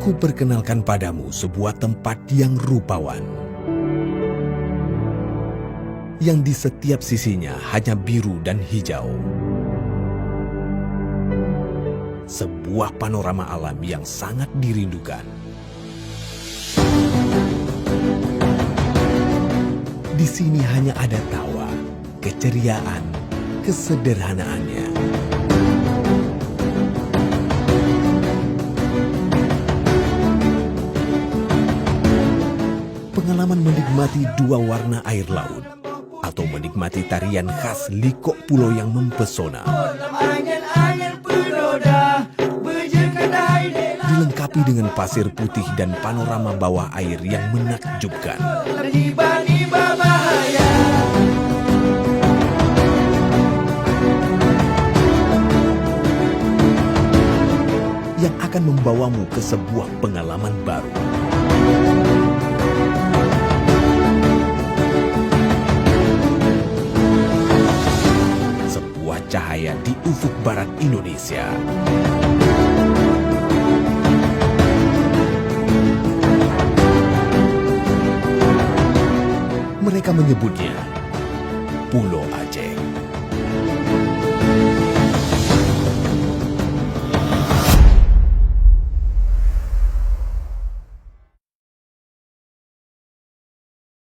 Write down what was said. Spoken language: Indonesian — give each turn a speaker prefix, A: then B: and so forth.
A: Ku perkenalkan padamu sebuah tempat yang rupawan, yang di setiap sisinya hanya biru dan hijau. Sebuah panorama alam yang sangat dirindukan. Di sini hanya ada tawa, keceriaan, kesederhanaannya. Pengalaman menikmati dua warna air laut atau menikmati tarian khas Likok Pulau yang mempesona. Dilengkapi dengan pasir putih dan panorama bawah air yang menakjubkan. Yang akan membawamu ke sebuah pengalaman baru. Sebuah cahaya di ufuk barat Indonesia. Mereka menyebutnya Pulau Air.